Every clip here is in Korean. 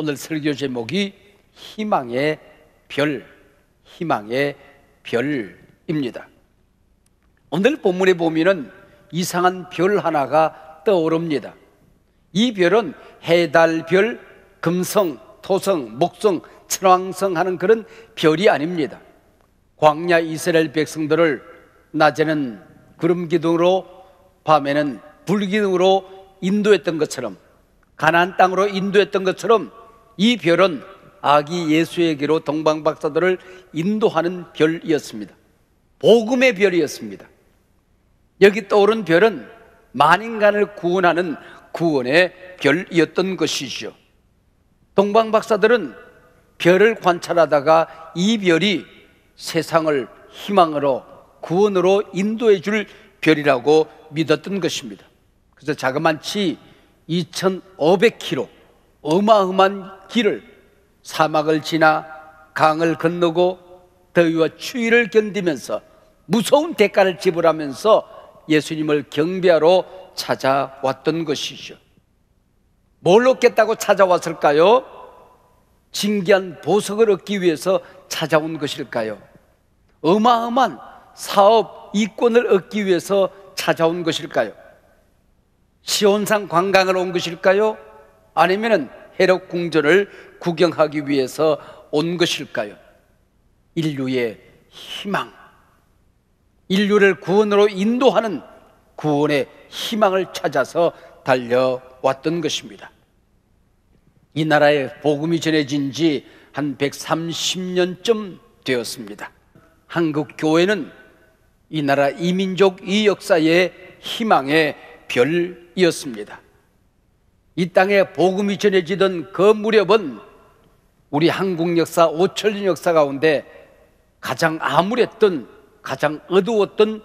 오늘 설교 제목이 희망의 별, 희망의 별입니다. 오늘 본문에 보면은 이상한 별 하나가 떠오릅니다. 이 별은 해달별, 금성, 토성, 목성, 천왕성 하는 그런 별이 아닙니다. 광야 이스라엘 백성들을 낮에는 구름 기둥으로 밤에는 불 기둥으로 인도했던 것처럼, 가나안 땅으로 인도했던 것처럼 이 별은 아기 예수에게로 동방 박사들을 인도하는 별이었습니다. 복음의 별이었습니다. 여기 떠오른 별은 만인간을 구원하는 구원의 별이었던 것이죠. 동방 박사들은 별을 관찰하다가 이 별이 세상을 희망으로, 구원으로 인도해 줄 별이라고 믿었던 것입니다. 그래서 자그마치 2500km 어마어마한 길을 사막을 지나 강을 건너고 더위와 추위를 견디면서 무서운 대가를 지불하면서 예수님을 경배하러 찾아왔던 것이죠. 뭘 얻겠다고 찾아왔을까요? 진귀한 보석을 얻기 위해서 찾아온 것일까요? 어마어마한 사업 이권을 얻기 위해서 찾아온 것일까요? 시온산 관광을 온 것일까요? 아니면 헤롯 궁전을 구경하기 위해서 온 것일까요? 인류의 희망, 인류를 구원으로 인도하는 구원의 희망을 찾아서 달려왔던 것입니다. 이 나라에 복음이 전해진 지 한 130년쯤 되었습니다. 한국 교회는 이 나라 이민족 이 역사의 희망의 별이었습니다. 이 땅에 복음이 전해지던 그 무렵은 우리 한국 역사 5천년 역사 가운데 가장 암울했던, 가장 어두웠던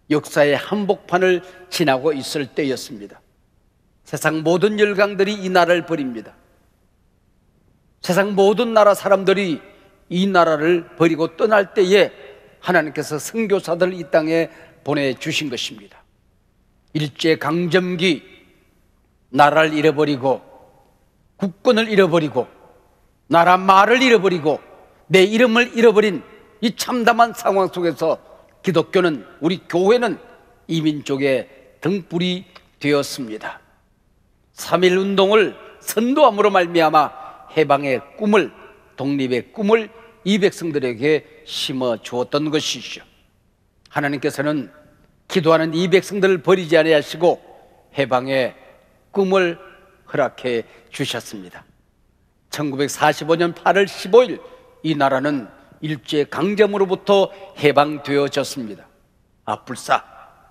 역사의 한복판을 지나고 있을 때였습니다. 세상 모든 열강들이 이 나라를 버립니다. 세상 모든 나라 사람들이 이 나라를 버리고 떠날 때에 하나님께서 선교사들을 이 땅에 보내주신 것입니다. 일제강점기 나라를 잃어버리고, 국권을 잃어버리고, 나라 말을 잃어버리고, 내 이름을 잃어버린 이 참담한 상황 속에서 기독교는, 우리 교회는 이민족의 등불이 되었습니다. 3.1운동을 선도함으로 말미암아 해방의 꿈을, 독립의 꿈을 이 백성들에게 심어 주었던 것이죠. 하나님께서는 기도하는 이 백성들을 버리지 아니하시고 해방의 꿈을 허락해 주셨습니다. 1945년 8월 15일 이 나라는 일제강점으로부터 해방되어졌습니다. 불사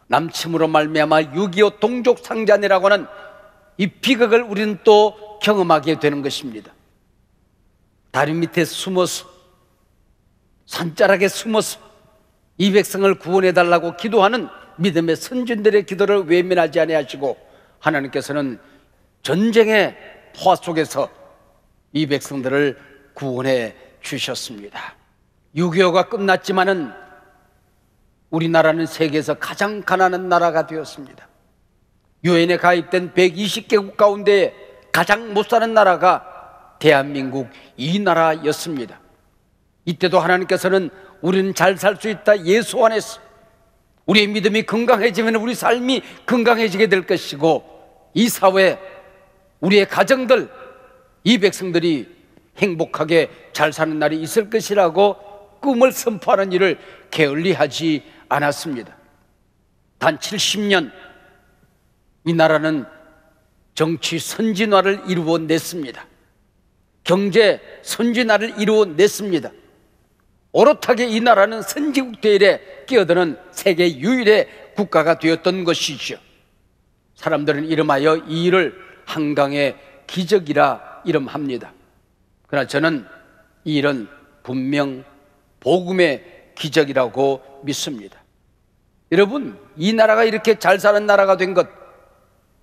남침으로 말미암아 6.25 동족상잔이라고 하는 이 비극을 우리는 또 경험하게 되는 것입니다. 다리 밑에 숨어서, 산자락에 숨어서 이 백성을 구원해달라고 기도하는 믿음의 선진들의 기도를 외면하지 아니하시고 하나님께서는 전쟁의 포화 속에서 이 백성들을 구원해 주셨습니다. 6.25가 끝났지만은 우리나라는 세계에서 가장 가난한 나라가 되었습니다. 유엔에 가입된 120개국 가운데 가장 못 사는 나라가 대한민국 이 나라였습니다. 이때도 하나님께서는 우리는 잘 살 수 있다, 예수 안에서 우리의 믿음이 건강해지면 우리 삶이 건강해지게 될 것이고 이 사회, 우리의 가정들, 이 백성들이 행복하게 잘 사는 날이 있을 것이라고 꿈을 선포하는 일을 게을리하지 않았습니다. 단 70년 이 나라는 정치 선진화를 이루어냈습니다. 경제 선진화를 이루어냈습니다. 오롯하게 이 나라는 선진국 대열에 끼어드는 세계 유일의 국가가 되었던 것이죠. 사람들은 이름하여 이 일을 한강의 기적이라 이름합니다. 그러나 저는 이 일은 분명 복음의 기적이라고 믿습니다. 여러분, 이 나라가 이렇게 잘 사는 나라가 된 것,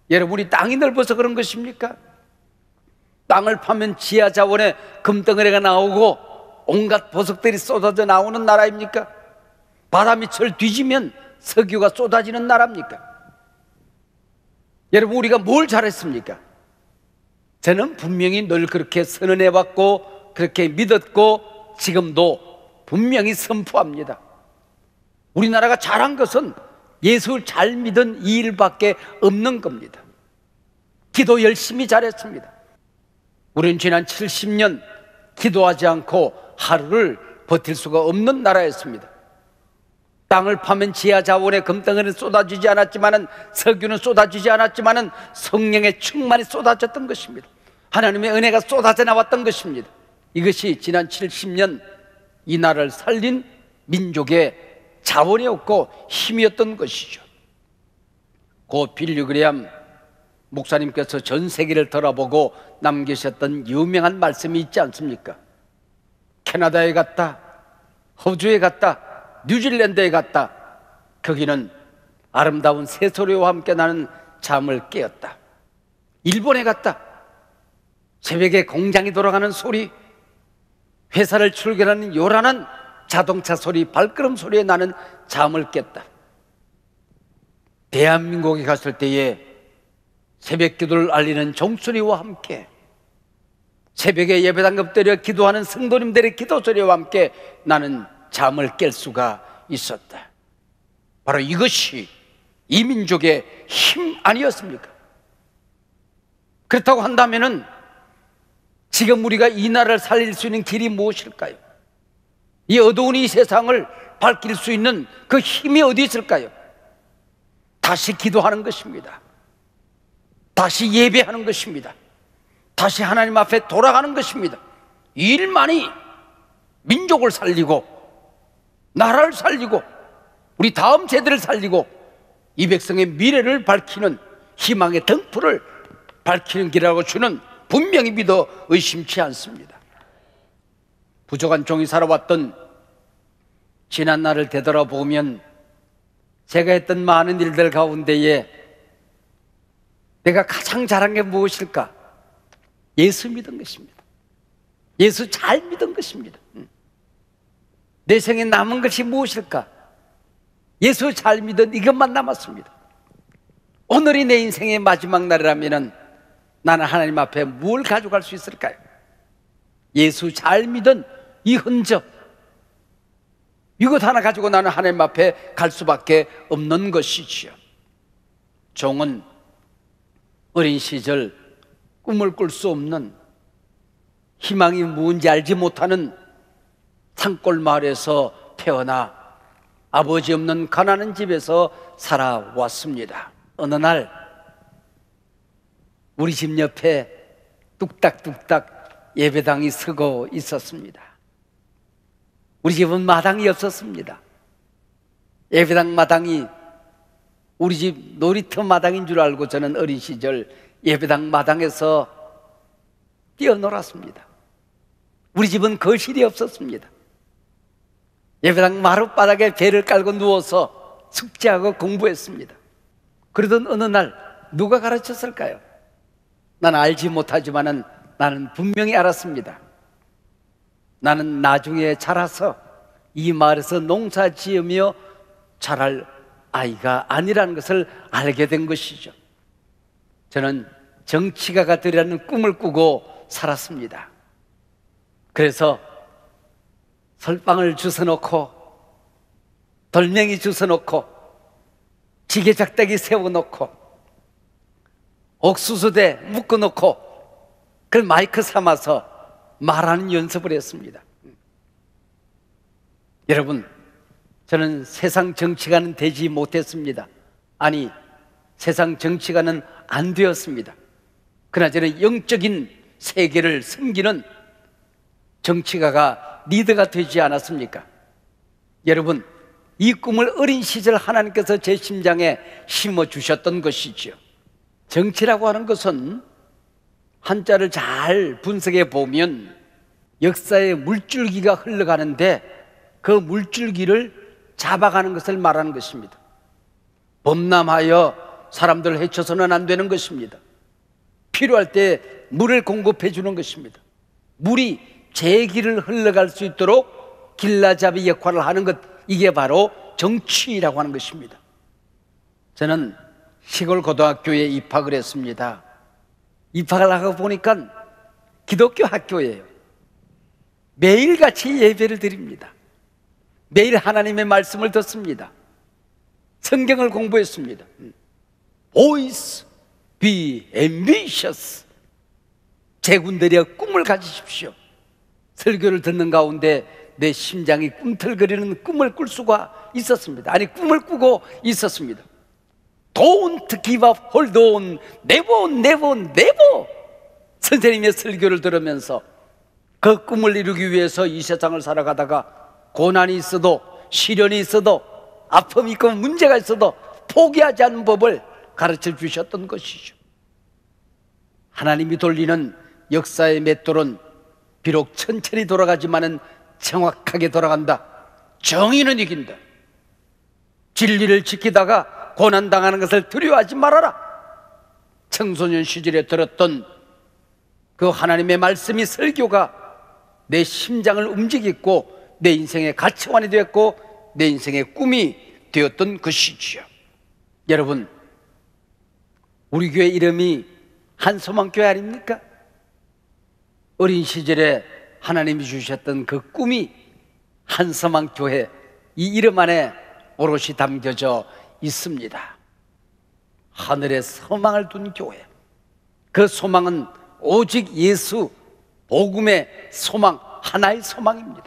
여러분이 땅이 넓어서 그런 것입니까? 땅을 파면 지하 자원에 금덩어리가 나오고 온갖 보석들이 쏟아져 나오는 나라입니까? 바다 밑을 뒤지면 석유가 쏟아지는 나라입니까? 여러분, 우리가 뭘 잘했습니까? 저는 분명히 늘 그렇게 선언해왔고 그렇게 믿었고 지금도 분명히 선포합니다. 우리나라가 잘한 것은 예수를 잘 믿은 이 일밖에 없는 겁니다. 기도 열심히 잘했습니다. 우리는 지난 70년 기도하지 않고 하루를 버틸 수가 없는 나라였습니다. 땅을 파면 지하 자원의 금덩이는 쏟아지지 않았지만은, 석유는 쏟아지지 않았지만은 성령의 충만이 쏟아졌던 것입니다. 하나님의 은혜가 쏟아져 나왔던 것입니다. 이것이 지난 70년 이 나라를 살린 민족의 자원이었고 힘이었던 것이죠. 고 빌리 그레함 목사님께서 전 세계를 돌아보고 남기셨던 유명한 말씀이 있지 않습니까? 캐나다에 갔다, 호주에 갔다, 뉴질랜드에 갔다. 거기는 아름다운 새소리와 함께 나는 잠을 깨었다. 일본에 갔다. 새벽에 공장이 돌아가는 소리, 회사를 출근하는 요란한 자동차 소리, 발걸음 소리에 나는 잠을 깼다. 대한민국에 갔을 때에 새벽 기도를 알리는 종소리와 함께, 새벽에 예배당 엎드려 기도하는 성도님들의 기도 소리와 함께 나는 잠을 깰 수가 있었다. 바로 이것이 이 민족의 힘 아니었습니까? 그렇다고 한다면은 지금 우리가 이 나라를 살릴 수 있는 길이 무엇일까요? 이 어두운 이 세상을 밝힐 수 있는 그 힘이 어디 있을까요? 다시 기도하는 것입니다. 다시 예배하는 것입니다. 다시 하나님 앞에 돌아가는 것입니다. 이 일만이 민족을 살리고 나라를 살리고 우리 다음 세대를 살리고 이 백성의 미래를 밝히는 희망의 등불을 밝히는 길이라고 주는 분명히 믿어 의심치 않습니다. 부족한 종이 살아왔던 지난 날을 되돌아보면 제가 했던 많은 일들 가운데에 내가 가장 잘한 게 무엇일까? 예수 믿은 것입니다. 예수 잘 믿은 것입니다. 내 생에 남은 것이 무엇일까? 예수 잘 믿은 이것만 남았습니다. 오늘이 내 인생의 마지막 날이라면 나는 하나님 앞에 뭘 가져갈 수 있을까요? 예수 잘 믿은 이 흔적, 이것 하나 가지고 나는 하나님 앞에 갈 수밖에 없는 것이지요. 종은 어린 시절 꿈을 꿀 수 없는, 희망이 뭔지 알지 못하는 산골 마을에서 태어나 아버지 없는 가난한 집에서 살아왔습니다. 어느 날 우리 집 옆에 뚝딱뚝딱 예배당이 서고 있었습니다. 우리 집은 마당이 없었습니다. 예배당 마당이 우리 집 놀이터 마당인 줄 알고 저는 어린 시절 예배당 마당에서 뛰어놀았습니다. 우리 집은 거실이 없었습니다. 예배당 마룻바닥에 배를 깔고 누워서 숙제하고 공부했습니다. 그러던 어느 날 누가 가르쳤을까요? 나는 알지 못하지만은 나는 분명히 알았습니다. 나는 나중에 자라서 이 마을에서 농사 지으며 자랄 아이가 아니라는 것을 알게 된 것이죠. 저는 정치가가 되리라는 꿈을 꾸고 살았습니다. 그래서 설방을 주워놓고 돌멩이 주워놓고 지게작대기 세워놓고 옥수수대 묶어놓고 그걸 마이크 삼아서 말하는 연습을 했습니다. 여러분, 저는 세상 정치가는 되지 못했습니다. 아니, 세상 정치가는 안 되었습니다. 그러나 저는 영적인 세계를 섬기는 정치가가 리더가 되지 않았습니까? 여러분, 이 꿈을 어린 시절 하나님께서 제 심장에 심어주셨던 것이지요. 정치라고 하는 것은 한자를 잘 분석해 보면 역사의 물줄기가 흘러가는데 그 물줄기를 잡아가는 것을 말하는 것입니다. 범람하여 사람들을 해쳐서는 안 되는 것입니다. 필요할 때 물을 공급해 주는 것입니다. 물이 제 길을 흘러갈 수 있도록 길라잡이 역할을 하는 것, 이게 바로 정치라고 하는 것입니다. 저는 시골 고등학교에 입학을 했습니다. 입학을 하고 보니까 기독교 학교예요. 매일같이 예배를 드립니다. 매일 하나님의 말씀을 듣습니다. 성경을 공부했습니다. Always be ambitious. 제군들이여 꿈을 가지십시오. 설교를 듣는 가운데 내 심장이 꿈틀거리는 꿈을 꿀 수가 있었습니다. 아니, 꿈을 꾸고 있었습니다. Don't give up, hold on, never, never, never. 선생님의 설교를 들으면서 그 꿈을 이루기 위해서 이 세상을 살아가다가 고난이 있어도, 시련이 있어도, 아픔이 있고 문제가 있어도 포기하지 않는 법을 가르쳐 주셨던 것이죠. 하나님이 돌리는 역사의 맷돌은 비록 천천히 돌아가지만은 정확하게 돌아간다. 정의는 이긴다. 진리를 지키다가 고난당하는 것을 두려워하지 말아라. 청소년 시절에 들었던 그 하나님의 말씀이, 설교가 내 심장을 움직였고 내 인생의 가치관이 되었고 내 인생의 꿈이 되었던 것이지요. 여러분, 우리 교회 이름이 한소망교회 아닙니까? 어린 시절에 하나님이 주셨던 그 꿈이 한소망교회, 이 이름 안에 오롯이 담겨져 있습니다. 하늘에 소망을 둔 교회. 그 소망은 오직 예수, 복음의 소망, 하나의 소망입니다.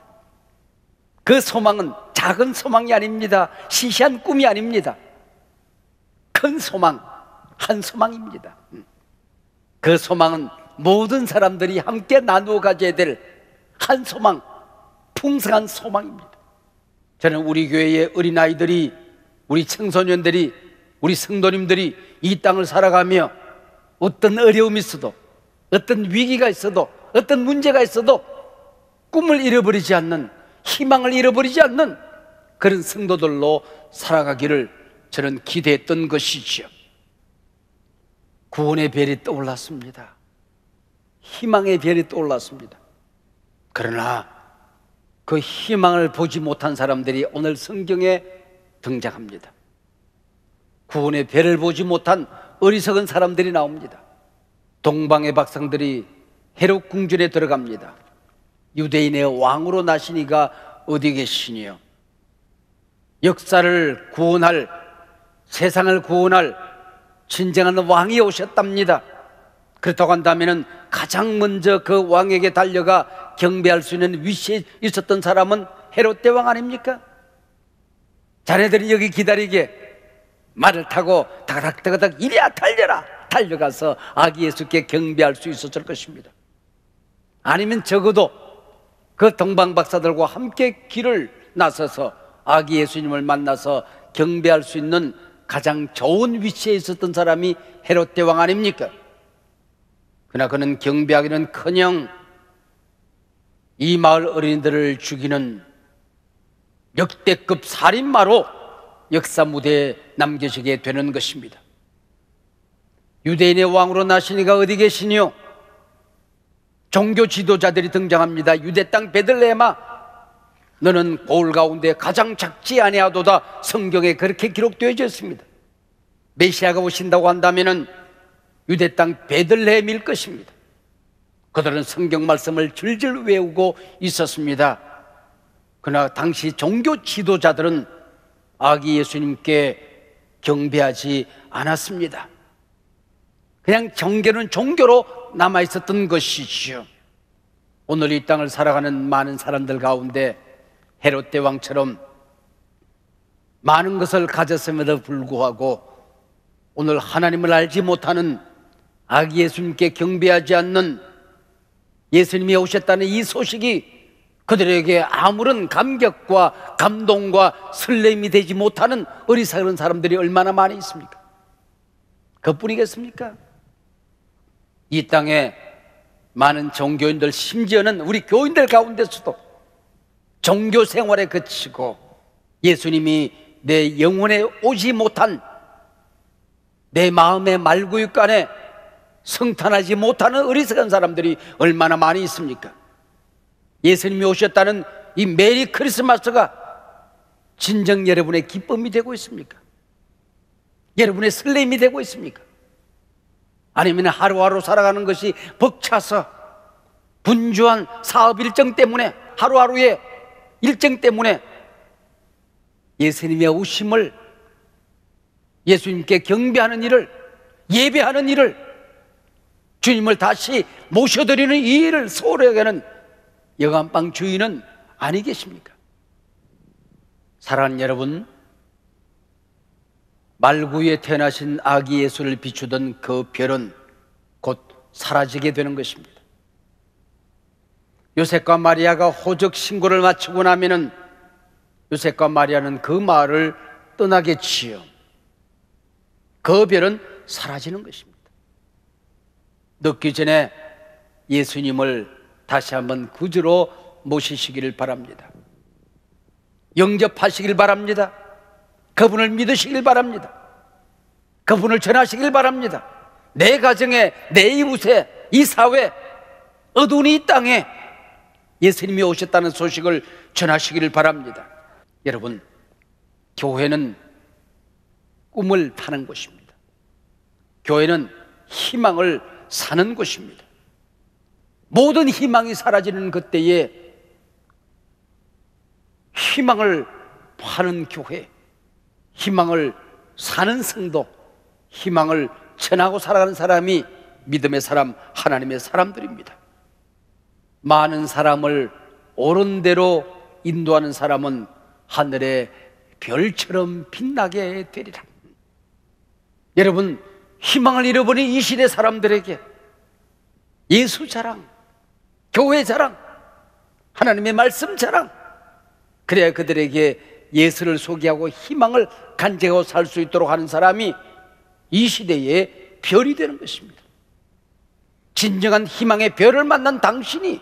그 소망은 작은 소망이 아닙니다. 시시한 꿈이 아닙니다. 큰 소망, 한 소망입니다. 그 소망은 모든 사람들이 함께 나누어 가져야 될 한 소망, 풍성한 소망입니다. 저는 우리 교회의 어린아이들이, 우리 청소년들이, 우리 성도님들이 이 땅을 살아가며 어떤 어려움이 있어도, 어떤 위기가 있어도, 어떤 문제가 있어도 꿈을 잃어버리지 않는, 희망을 잃어버리지 않는 그런 성도들로 살아가기를 저는 기대했던 것이지요. 구원의 별이 떠올랐습니다. 희망의 별이 떠올랐습니다. 그러나 그 희망을 보지 못한 사람들이 오늘 성경에 등장합니다. 구원의 별을 보지 못한 어리석은 사람들이 나옵니다. 동방의 박상들이 헤롯 궁전에 들어갑니다. 유대인의 왕으로 나시니가 어디 계시니요? 역사를 구원할, 세상을 구원할 진정한 왕이 오셨답니다. 그렇다고 한다면 가장 먼저 그 왕에게 달려가 경배할 수 있는 위치에 있었던 사람은 헤롯 대왕 아닙니까? 자네들이 여기 기다리게, 말을 타고 다가닥다가닥 이리야 달려라, 달려가서 아기 예수께 경배할 수 있었을 것입니다. 아니면 적어도 그 동방 박사들과 함께 길을 나서서 아기 예수님을 만나서 경배할 수 있는 가장 좋은 위치에 있었던 사람이 헤롯 대왕 아닙니까? 그러나 그는 경배하기는커녕 이 마을 어린이들을 죽이는 역대급 살인마로 역사 무대에 남겨지게 되는 것입니다. 유대인의 왕으로 나시니가 어디 계시니요? 종교 지도자들이 등장합니다. 유대 땅 베들레헴아, 너는 고을 가운데 가장 작지 아니하도다. 성경에 그렇게 기록되어져 있습니다. 메시아가 오신다고 한다면은 유대 땅 베들레헴일 것입니다. 그들은 성경 말씀을 줄줄 외우고 있었습니다. 그러나 당시 종교 지도자들은 아기 예수님께 경배하지 않았습니다. 그냥 종교는 종교로 남아있었던 것이지요. 오늘 이 땅을 살아가는 많은 사람들 가운데 헤롯 대왕처럼 많은 것을 가졌음에도 불구하고 오늘 하나님을 알지 못하는, 아기 예수님께 경배하지 않는, 예수님이 오셨다는 이 소식이 그들에게 아무런 감격과 감동과 설렘이 되지 못하는 어리석은 사람들이 얼마나 많이 있습니까? 그뿐이겠습니까? 이 땅에 많은 종교인들, 심지어는 우리 교인들 가운데서도 종교 생활에 그치고 예수님이 내 영혼에 오지 못한, 내 마음의 말구육간에 성탄하지 못하는 어리석은 사람들이 얼마나 많이 있습니까? 예수님이 오셨다는 이 메리 크리스마스가 진정 여러분의 기쁨이 되고 있습니까? 여러분의 설렘이 되고 있습니까? 아니면 하루하루 살아가는 것이 벅차서 분주한 사업 일정 때문에, 하루하루의 일정 때문에 예수님의 오심을, 예수님께 경배하는 일을, 예배하는 일을, 주님을 다시 모셔드리는 이 일을 소홀히 하는 여간빵 주인은 아니 계십니까? 사랑하는 여러분, 말구에 태어나신 아기 예수를 비추던 그 별은 곧 사라지게 되는 것입니다. 요셉과 마리아가 호적 신고를 마치고 나면은 요셉과 마리아는 그 마을을 떠나겠지요. 그 별은 사라지는 것입니다. 늦기 전에 예수님을 다시 한번 구주로 모시시기를 바랍니다. 영접하시길 바랍니다. 그분을 믿으시길 바랍니다. 그분을 전하시길 바랍니다. 내 가정에, 내 이웃에, 이 사회, 어두운 이 땅에 예수님이 오셨다는 소식을 전하시기를 바랍니다. 여러분, 교회는 꿈을 파는 곳입니다. 교회는 희망을 사는 곳입니다. 모든 희망이 사라지는 그때에 희망을 파는 교회, 희망을 사는 성도, 희망을 전하고 살아가는 사람이 믿음의 사람, 하나님의 사람들입니다. 많은 사람을 옳은 대로 인도하는 사람은 하늘의 별처럼 빛나게 되리라. 여러분, 희망을 잃어버린 이 시대 사람들에게 예수 자랑, 교회 자랑, 하나님의 말씀 자랑, 그래야 그들에게 예수를 소개하고 희망을 간직하고 살 수 있도록 하는 사람이 이 시대의 별이 되는 것입니다. 진정한 희망의 별을 만난 당신이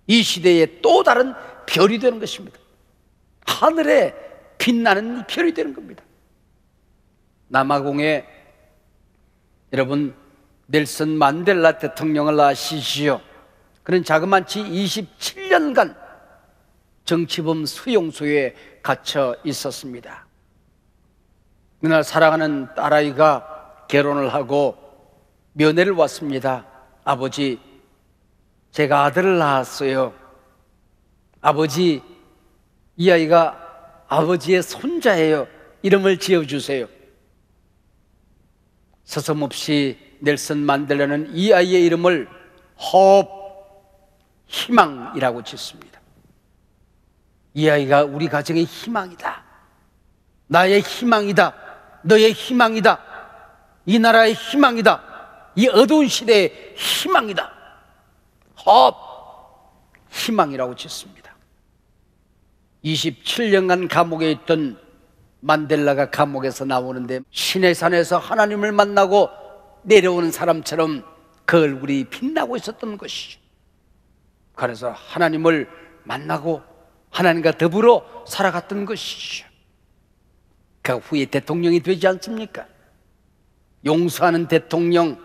이 시대의 또 다른 별이 되는 것입니다. 하늘에 빛나는 별이 되는 겁니다. 남아공에 여러분 넬슨 만델라 대통령을 아시지요? 그는 자그마치 27년간 정치범 수용소에 갇혀 있었습니다. 그날 사랑하는 딸아이가 결혼을 하고 면회를 왔습니다. 아버지, 제가 아들을 낳았어요. 아버지, 이 아이가 아버지의 손자예요. 이름을 지어주세요. 서슴없이 넬슨 만델라는 이 아이의 이름을 호흡, 희망이라고 짓습니다. 이 아이가 우리 가정의 희망이다. 나의 희망이다. 너의 희망이다. 이 나라의 희망이다. 이 어두운 시대의 희망이다. 호흡, 희망이라고 짓습니다. 27년간 감옥에 있던 만델라가 감옥에서 나오는데 신의 산에서 하나님을 만나고 내려오는 사람처럼 그 얼굴이 빛나고 있었던 것이죠. 그래서 하나님을 만나고 하나님과 더불어 살아갔던 것이죠. 그 후에 대통령이 되지 않습니까? 용서하는 대통령,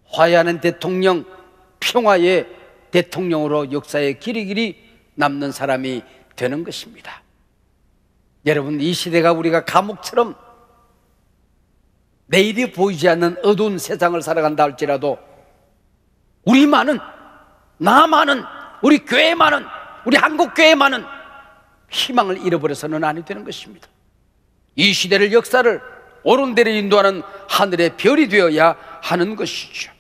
화해하는 대통령, 평화의 대통령으로 역사의 길이길이 남는 사람이 되는 것입니다. 여러분, 이 시대가 우리가 감옥처럼 내일이 보이지 않는 어두운 세상을 살아간다 할지라도 우리만은, 나만은, 우리 교회만은, 우리 한국교회만은 희망을 잃어버려서는 아니 되는 것입니다. 이 시대를, 역사를 옳은 데로 인도하는 하늘의 별이 되어야 하는 것이죠.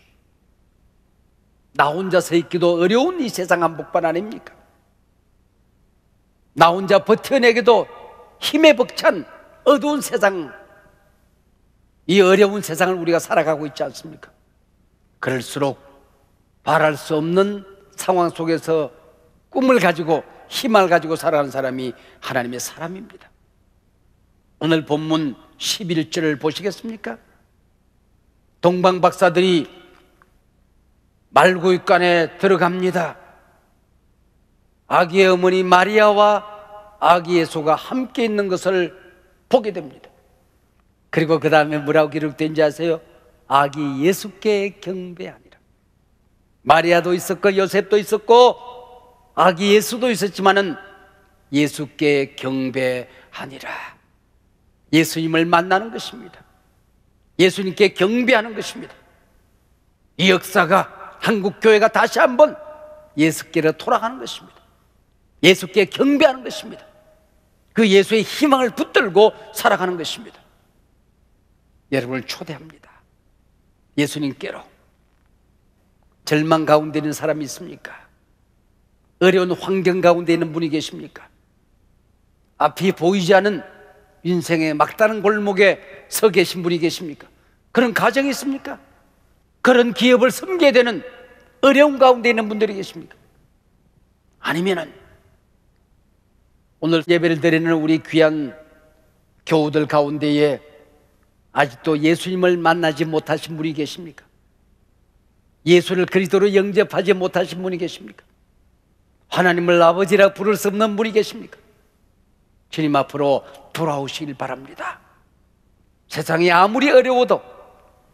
나 혼자 서 있기도 어려운 이 세상 한복판 아닙니까? 나 혼자 버텨내기도 힘에 벅찬 어두운 세상, 이 어려운 세상을 우리가 살아가고 있지 않습니까? 그럴수록 바랄 수 없는 상황 속에서 꿈을 가지고 희망을 가지고 살아가는 사람이 하나님의 사람입니다. 오늘 본문 11절을 보시겠습니까? 동방 박사들이 말구유관에 들어갑니다. 아기의 어머니 마리아와 아기 예수가 함께 있는 것을 보게 됩니다. 그리고 그 다음에 뭐라고 기록된지 아세요? 아기 예수께 경배하니라. 마리아도 있었고 요셉도 있었고 아기 예수도 있었지만은 예수께 경배하니라. 예수님을 만나는 것입니다. 예수님께 경배하는 것입니다. 이 역사가 한국 교회가 다시 한번 예수께로 돌아가는 것입니다. 예수께 경배하는 것입니다. 그 예수의 희망을 붙들고 살아가는 것입니다. 여러분을 초대합니다. 예수님께로. 절망 가운데 있는 사람이 있습니까? 어려운 환경 가운데 있는 분이 계십니까? 앞이 보이지 않은 인생의 막다른 골목에 서 계신 분이 계십니까? 그런 가정이 있습니까? 그런 기업을 섬겨야 되는 어려운 가운데 있는 분들이 계십니까? 아니면은 오늘 예배를 드리는 우리 귀한 교우들 가운데에 아직도 예수님을 만나지 못하신 분이 계십니까? 예수를 그리스도로 영접하지 못하신 분이 계십니까? 하나님을 아버지라 부를 수 없는 분이 계십니까? 주님 앞으로 돌아오시길 바랍니다. 세상이 아무리 어려워도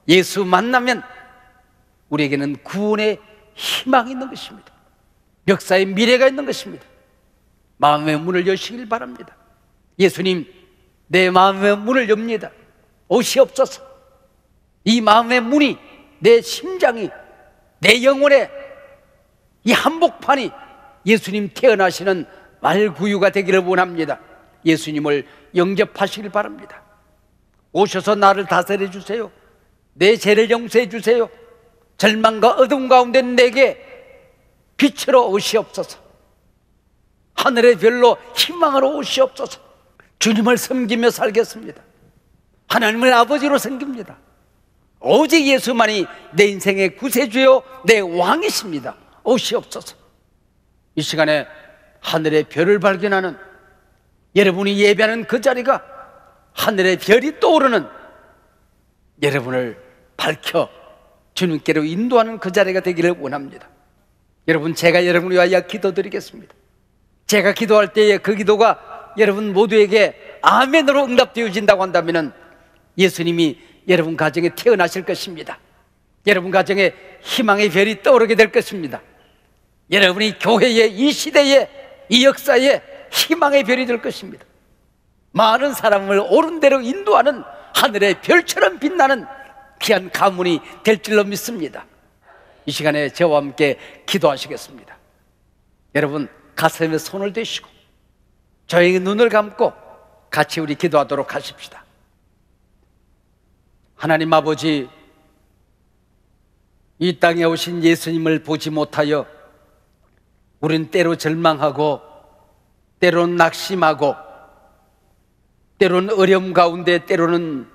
예수 만나면 우리에게는 구원의 희망이 있는 것입니다. 역사의 미래가 있는 것입니다. 마음의 문을 여시길 바랍니다. 예수님, 내 마음의 문을 엽니다. 오시옵소서. 이 마음의 문이, 내 심장이, 내 영혼의 이 한복판이 예수님 태어나시는 말구유가 되기를 원합니다. 예수님을 영접하시길 바랍니다. 오셔서 나를 다스려 주세요. 내 죄를 용서해 주세요. 절망과 어둠 가운데 내게 빛으로 오시옵소서. 하늘의 별로 희망으로 오시옵소서. 주님을 섬기며 살겠습니다. 하나님을 아버지로 섬깁니다. 오직 예수만이 내 인생의 구세주요 내 왕이십니다. 오시옵소서. 이 시간에 하늘의 별을 발견하는 여러분이 예배하는 그 자리가 하늘의 별이 떠오르는 여러분을 밝혀 주님께로 인도하는 그 자리가 되기를 원합니다. 여러분, 제가 여러분을 위하여 기도드리겠습니다. 제가 기도할 때에 그 기도가 여러분 모두에게 아멘으로 응답되어진다고 한다면 예수님이 여러분 가정에 태어나실 것입니다. 여러분 가정에 희망의 별이 떠오르게 될 것입니다. 여러분이 교회의 이 시대에 이 역사에 희망의 별이 될 것입니다. 많은 사람을 옳은 대로 인도하는 하늘의 별처럼 빛나는 귀한 가문이 될 줄로 믿습니다. 이 시간에 저와 함께 기도하시겠습니다. 여러분 가슴에 손을 대시고 조용히 눈을 감고 같이 우리 기도하도록 하십시다. 하나님 아버지, 이 땅에 오신 예수님을 보지 못하여 우린 때로 절망하고 때로는 낙심하고 때로는 어려움 가운데 때로는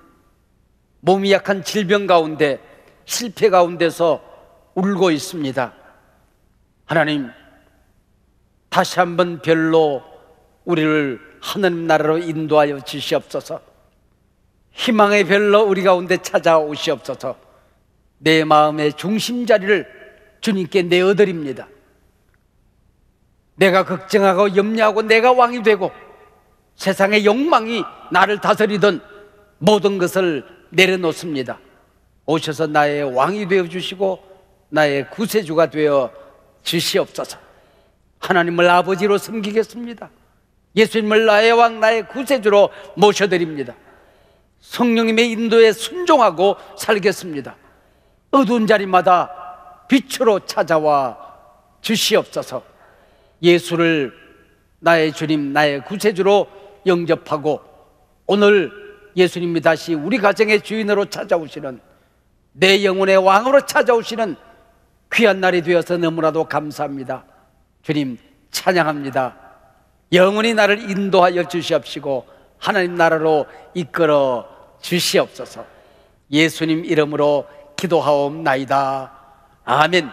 몸이 약한 질병 가운데 실패 가운데서 울고 있습니다. 하나님, 다시 한번 별로 우리를 하나님 나라로 인도하여 주시옵소서. 희망의 별로 우리 가운데 찾아오시옵소서. 내 마음의 중심 자리를 주님께 내어드립니다. 내가 걱정하고 염려하고 내가 왕이 되고 세상의 욕망이 나를 다스리던 모든 것을 내려놓습니다. 오셔서 나의 왕이 되어 주시고 나의 구세주가 되어 주시옵소서. 하나님을 아버지로 섬기겠습니다. 예수님을 나의 왕, 나의 구세주로 모셔드립니다. 성령님의 인도에 순종하고 살겠습니다. 어두운 자리마다 빛으로 찾아와 주시옵소서. 예수를 나의 주님, 나의 구세주로 영접하고 오늘 예수님이 다시 우리 가정의 주인으로 찾아오시는, 내 영혼의 왕으로 찾아오시는 귀한 날이 되어서 너무나도 감사합니다. 주님 찬양합니다. 영원히 나를 인도하여 주시옵시고 하나님 나라로 이끌어 주시옵소서. 예수님 이름으로 기도하옵나이다. 아멘.